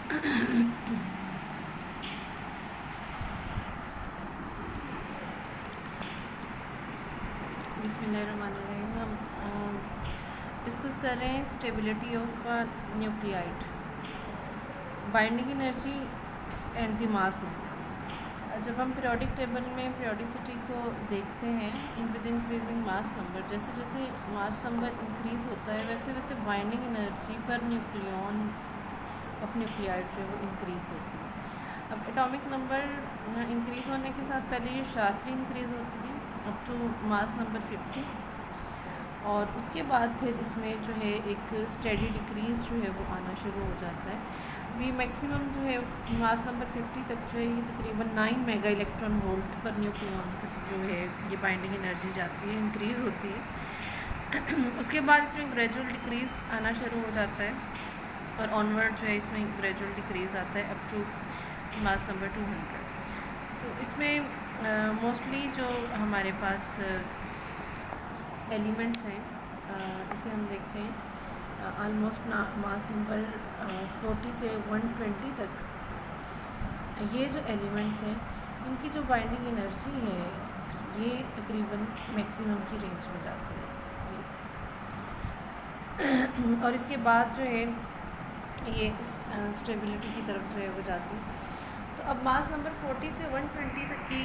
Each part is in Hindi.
बिस्मिल्लाहिर्रहमानिर्रहीम। हम डिस्कस कर रहे हैं stability of nuclide, binding energy and the mass number. जब हम पीरियोडिक टेबल में पीरियोडिसिटी को देखते हैं विद इंक्रीजिंग मास नंबर, जैसे जैसे मास नंबर इंक्रीज़ होता है वैसे वैसे binding energy per nucleon of nuclide जो है वो इंक्रीज़ होती है। अब एटॉमिक नंबर इंक्रीज़ होने के साथ पहले ये शार्पली इंक्रीज़ होती है अप टू मास नंबर 50, और उसके बाद फिर इसमें जो है एक स्टेडी डिक्रीज़ जो है वो आना शुरू हो जाता है। अभी मैक्सिमम जो है मास नंबर 50 तक जो है ये तकरीबन 9 mega electron volt per nucleon तक जो है ये बाइंडिंग एनर्जी जाती है, इंक्रीज़ होती है। उसके बाद इसमें ग्रेजुअल डिक्रीज़ आना शुरू हो जाता है और ऑनवर्ड जो है इसमें ग्रेजुअल डिक्रीज़ आता है अप टू मास नंबर 200। तो इसमें मोस्टली जो हमारे पास एलिमेंट्स हैं, इसे हम देखते हैं आलमोस्ट मास नंबर 40 से 120 तक ये जो एलिमेंट्स हैं इनकी जो बाइंडिंग एनर्जी है ये तकरीबन मैक्सिमम की रेंज में जाती है। और इसके बाद जो है ये स्टेबिलिटी की तरफ जो है वो जाती है। तो अब मास नंबर 40 से 120 तक की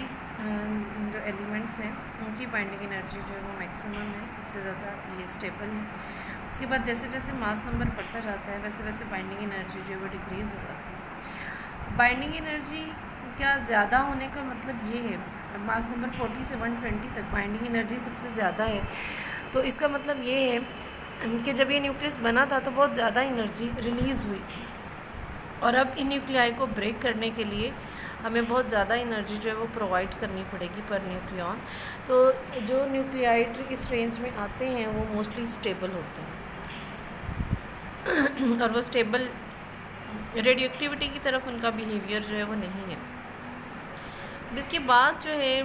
जो एलिमेंट्स हैं उनकी बाइंडिंग एनर्जी जो है वो मैक्सिमम है, सबसे ज़्यादा ये स्टेबल है। उसके बाद जैसे जैसे मास नंबर बढ़ता जाता है वैसे वैसे बाइंडिंग एनर्जी जो है वो डिक्रीज़ हो जाती है। बाइंडिंग एनर्जी क्या ज़्यादा होने का मतलब ये है, मास नंबर 40 से 120 तक बाइंडिंग एनर्जी सबसे ज़्यादा है, तो इसका मतलब ये है कि जब ये न्यूक्लियस बना था तो बहुत ज़्यादा एनर्जी रिलीज़ हुई थी, और अब इन न्यूक्लियाई को ब्रेक करने के लिए हमें बहुत ज़्यादा एनर्जी जो है वो प्रोवाइड करनी पड़ेगी पर न्यूक्लियन। तो जो न्यूक्लियाइड इस रेंज में आते हैं वो मोस्टली स्टेबल होते हैं और वो स्टेबल रेडियोएक्टिविटी की तरफ उनका बिहेवियर जो है वो नहीं है। इसके बाद जो है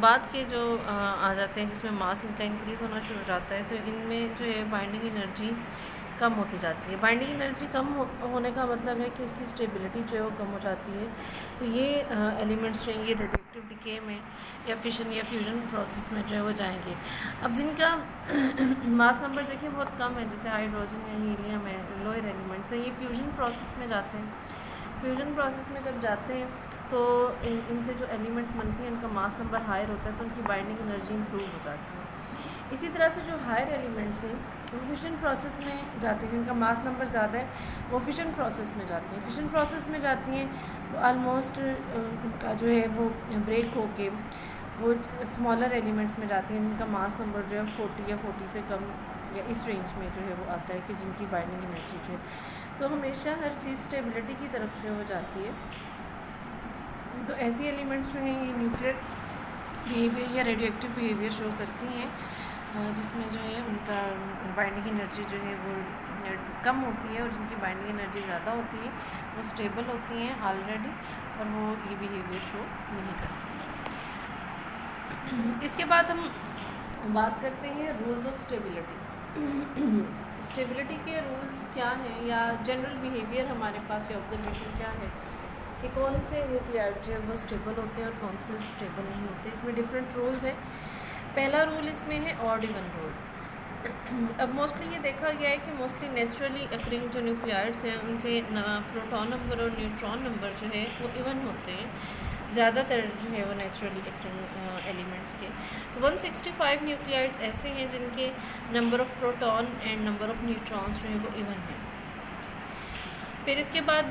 बाद के जो आ जाते हैं जिसमें मास इनका इंक्रीज़ होना शुरू हो जाता है, तो इनमें जो है बाइंडिंग एनर्जी कम होती जाती है। बाइंडिंग एनर्जी कम होने का मतलब है कि उसकी स्टेबिलिटी जो है वो कम हो जाती है। तो ये एलिमेंट्स जो हैं ये रेडियोएक्टिव डिके में या फिशन या फ्यूजन प्रोसेस में जो है वो जाएंगे। अब जिनका मास नंबर देखिए बहुत कम है, जैसे हाइड्रोजन या हीलियम है, लोअर एलिमेंट्स हैं, ये फ्यूजन प्रोसेस में जाते हैं। फ्यूजन प्रोसेस में जब जाते हैं तो इनसे जो एलिमेंट्स बनती हैं इनका मास नंबर हायर होता है, तो उनकी बाइंडिंग एनर्जी इंप्रूव हो जाती है। इसी तरह से जो हायर एलिमेंट्स हैं वो फिशन प्रोसेस में जाती हैं, जिनका मास नंबर ज़्यादा है वो फिशन प्रोसेस में जाती हैं। फिशन प्रोसेस में जाती हैं तो आलमोस्ट उनका जो है वो ब्रेक होके वो स्मॉलर एलिमेंट्स में जाती हैं, जिनका मास नंबर जो है 40 या 40 से कम या इस रेंज में जो है वो आता है कि जिनकी बाइंडिंग एनर्जी जो है। तो हमेशा हर चीज़ स्टेबिलिटी की तरफ जो हो जाती है। तो ऐसी एलिमेंट्स जो हैं ये न्यूक्लियर बिहेवियर या रेडियोएक्टिव बिहेवियर शो करती हैं, जिसमें जो है उनका बाइंडिंग एनर्जी जो है वो कम होती है, और जिनकी बाइंडिंग एनर्जी ज़्यादा होती है वो स्टेबल होती हैं ऑलरेडी और वो ये बिहेवियर शो नहीं करती। इसके बाद हम बात करते हैं रूल्स ऑफ स्टेबिलिटी। स्टेबिलिटी के रूल्स क्या हैं या जनरल बिहेवियर हमारे पास या ऑब्जर्वेशन क्या है कि कौन से न्यूक्लियाइड जो है वो स्टेबल होते हैं और कौन से स्टेबल नहीं होते। इसमें डिफरेंट रूल्स हैं। पहला रूल इसमें है ऑड इवन रूल। अब मोस्टली ये देखा गया है कि मोस्टली नेचुरली अकरिंग जो न्यूक्लियाइड्स हैं उनके प्रोटॉन नंबर और न्यूट्रॉन नंबर जो है वो इवन होते हैं, ज़्यादातर जो है वो नेचुरली अकरिंग एलिमेंट्स के। तो 165 न्यूक्लियाइड्स ऐसे हैं जिनके number of proton and number of neutrons जो है वो इवन है। फिर इसके बाद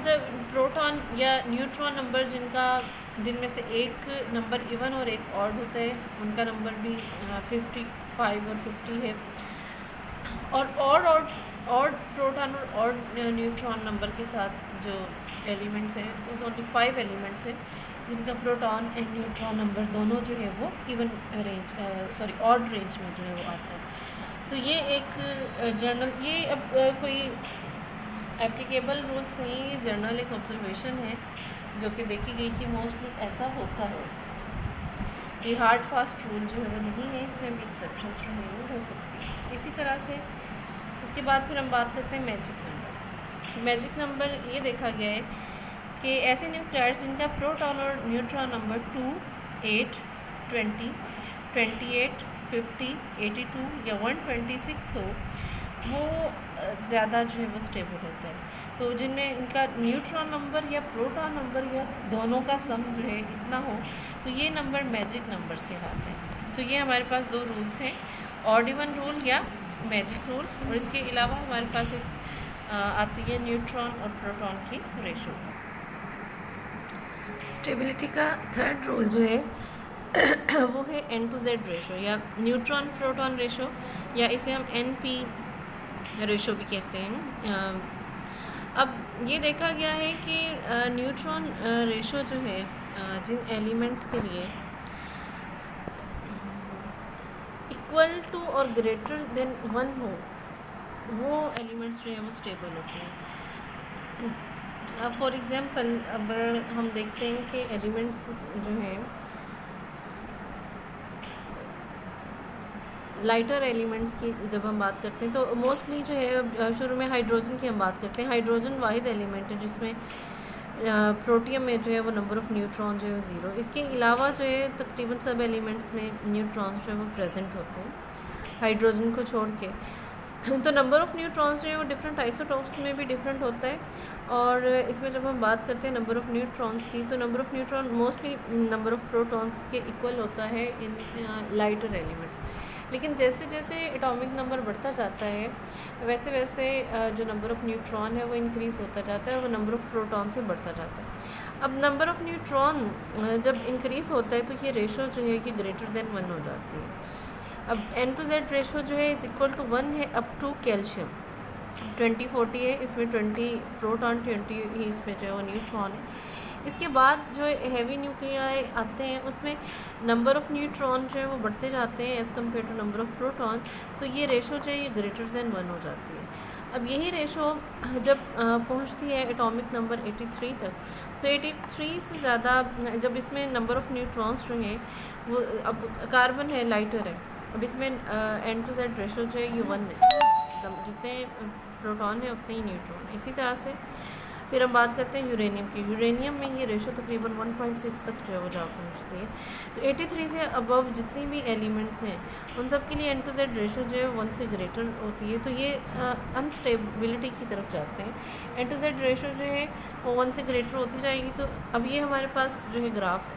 प्रोटॉन या न्यूट्रॉन नंबर जिनमें से एक नंबर इवन और एक ऑड होता है, उनका नंबर भी 55 और 50 है। और ऑड प्रोटॉन और ऑड न्यूट्रॉन नंबर के साथ जो एलिमेंट्स हैं उसमें ओनली 5 एलिमेंट्स हैं जिनका प्रोटॉन एंड न्यूट्रॉन नंबर दोनों जो है वो इवन ऑड रेंज में जो है वो आता है। तो ये एक जर्नल, ये अब कोई एप्लीकेबल रूल्स नहीं है, ये जर्नल एक ऑब्जर्वेशन है जो कि देखी गई कि मोस्टली ऐसा होता है। ये हार्ड फास्ट रूल जो है वो नहीं है, इसमें भी एक्सेप्शंस जो है वो हो सकती है। इसी तरह से इसके बाद फिर हम बात करते हैं मैजिक नंबर। मैजिक नंबर ये देखा गया है कि ऐसे न्यूक्लियाइड्स जिनका प्रोटॉन और न्यूट्रॉन नंबर 2, 8, 20, 28, 50, 82 या 126 हो, वो ज़्यादा जो है वो स्टेबल होता है। तो जिनमें इनका न्यूट्रॉन नंबर या प्रोटॉन नंबर या दोनों का सम जो है इतना हो, तो ये नंबर मैजिक नंबर्स कहलाते हैं। तो ये हमारे पास दो रूल्स हैं, ऑड इवन रूल या मैजिक रूल, और इसके अलावा हमारे पास एक आती है न्यूट्रॉन और प्रोटॉन की रेशो। स्टेबिलिटी का थर्ड रूल जो है वो है N/Z रेशो या न्यूट्रॉन प्रोटॉन रेशो, या इसे हम NP रेशो भी कहते हैं। अब ये देखा गया है कि न्यूट्रॉन रेशो जो है जिन एलिमेंट्स के लिए इक्वल टू और ग्रेटर देन 1 हो, वो एलिमेंट्स जो है वो स्टेबल होते हैं। फॉर एग्ज़ाम्पल अगर हम देखते हैं कि एलिमेंट्स जो हैं लाइटर एलिमेंट्स की जब हम बात करते हैं, तो मोस्टली जो है शुरू में हाइड्रोजन की हम बात करते हैं। हाइड्रोजन वाहिद एलिमेंट है जिसमें प्रोटियम में जो है वो नंबर ऑफ़ न्यूट्रॉन जो है 0। इसके अलावा जो है तकरीबन सब एलिमेंट्स में न्यूट्रॉन्स जो है वो प्रेजेंट होते हैं, हाइड्रोजन को छोड़ के। तो नंबर ऑफ़ न्यूट्रॉन्स जो है वो डिफरेंट आइसोटॉप्स में भी डिफरेंट होता है। और इसमें जब हम बात करते हैं नंबर ऑफ़ न्यूट्रॉन्स की, तो number of neutron mostly number of protons के इक्वल होता है इन लाइटर एलिमेंट्स। लेकिन जैसे जैसे एटॉमिक नंबर बढ़ता जाता है, वैसे वैसे जो नंबर ऑफ़ न्यूट्रॉन है वो इंक्रीज़ होता जाता है और वो नंबर ऑफ़ प्रोटॉन से बढ़ता जाता है। अब नंबर ऑफ़ न्यूट्रॉन जब इंक्रीज़ होता है तो ये रेशो जो है कि ग्रेटर देन 1 हो जाती है। अब N/Z रेशो जो है इज़ इक्वल टू 1 है अप टू कैल्शियम 20-40 है, इसमें 20 प्रोटॉन 20 ही इसमें जो है वो न्यूट्रॉन है। इसके बाद जो हैवी न्यूक्लियाई आते हैं उसमें नंबर ऑफ़ न्यूट्रॉन जो है वो बढ़ते जाते हैं as compared to number of proton, तो ये रेशो जो है ये ग्रेटर देन 1 हो जाती है। अब यही रेशो जब पहुंचती है एटॉमिक नंबर 83 तक, तो 83 से ज़्यादा जब इसमें नंबर ऑफ़ न्यूट्रॉन्स जो हैं वो, अब कार्बन है लाइटर है, अब इसमें N/Z रेशो जो है ये 1 है, जितने प्रोटॉन है उतने ही न्यूट्रॉन। इसी तरह से फिर हम बात करते हैं यूरेनियम की। यूरेनियम में ये रेशो तकरीबन 1.6 तक जो है वो जा पहुँचती है। तो 83 से अबव जितनी भी एलिमेंट्स हैं उन सब के लिए N/Z रेशो जो है 1 से ग्रेटर होती है, तो ये अनस्टेबिलिटी की तरफ जाते हैं। N/Z रेशो जो है वो 1 से ग्रेटर होती जाएगी। तो अब ये हमारे पास जो है ग्राफ है,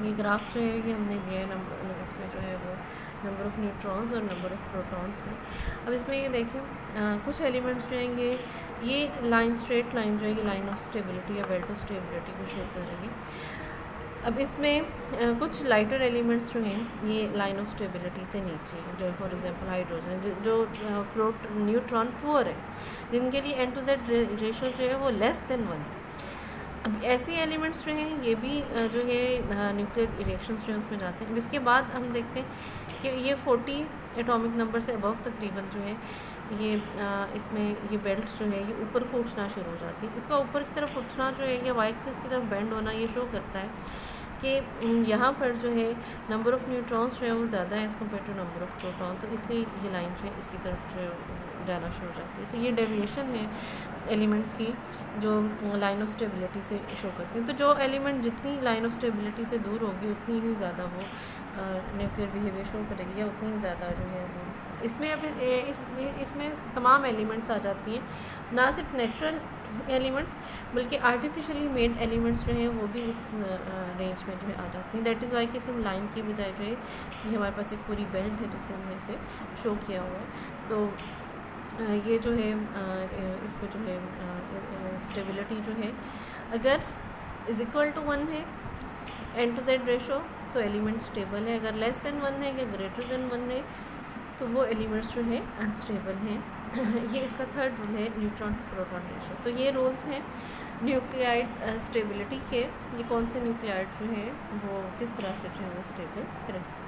ये ग्राफ जो है ये हमने दिया है नंबर, इसमें जो है वो नंबर ऑफ़ न्यूट्रॉन्स और नंबर ऑफ़ प्रोटॉन्स में। अब इसमें ये देखें कुछ एलिमेंट्स जो हैं ये लाइन, स्ट्रेट लाइन जो है ये लाइन ऑफ स्टेबिलिटी या बेल्ट ऑफ स्टेबिलिटी को शो करेगी। अब इसमें कुछ लाइटर एलिमेंट्स जो हैं ये लाइन ऑफ स्टेबिलिटी से नीचे हैं, जो फॉर एग्जांपल हाइड्रोजन है, जो न्यूट्रॉन पुअर है, जिनके लिए N/Z रेशो जो है वो लेस देन 1। अब ऐसे एलिमेंट्स जो हैं ये भी जो है न्यूक्लियर रिएक्शंस जो हैं उसमें जाते हैं। अब इसके बाद हम देखते हैं कि ये 40 एटॉमिक नंबर से अबव तकरीबन जो है ये इसमें ये बेल्ट जो है ये ऊपर को उठना शुरू हो जाती है। इसका ऊपर की तरफ उठना जो है ये वाई एक्सिस की तरफ बेंड होना ये शो करता है कि यहाँ पर जो है नंबर ऑफ़ न्यूट्रॉन्स जो है वो ज़्यादा है as compared to number of proton, तो इसलिए ये लाइन जो है इसकी तरफ जो है जाना शुरू हो जाती है। तो ये डेविएशन है एलिमेंट्स की जो लाइन ऑफ स्टेबिलिटी से शो करते हैं। तो जो एलिमेंट जितनी लाइन ऑफ स्टेबिलिटी से दूर होगी उतनी ही ज़्यादा वो न्यूक्लियर बिहेवियर शो करेगी, या उतनी ही ज़्यादा जो है वो इसमें अब इसमें तमाम एलिमेंट्स आ जाती हैं, ना सिर्फ नेचुरल एलिमेंट्स बल्कि आर्टिफिशियली मेड एलिमेंट्स जो हैं वो भी इस रेंज में जो है आ जाती हैं। दैट इज़ वाई कि इसे लाइन की बजाय जो है ये हमारे पास एक पूरी बेल्ट है जिसे हमने इसे शो किया हुआ है। तो ये जो है इसको जो है स्टेबिलिटी जो है अगर इज़ इक्वल टू 1 है N/Z रेशो तो एलिमेंट स्टेबल है, अगर लेस देन 1 है या ग्रेटर देन 1 है तो वो एलिमेंट्स जो है अनस्टेबल हैं। ये इसका थर्ड रूल है न्यूट्रॉन टू प्रोटॉन रेशो। तो ये रूल्स हैं न्यूक्लियाइड स्टेबिलिटी के, ये कौन से न्यूक्लियाइड जो है वो किस तरह से जो है वो स्टेबल रहते हैं।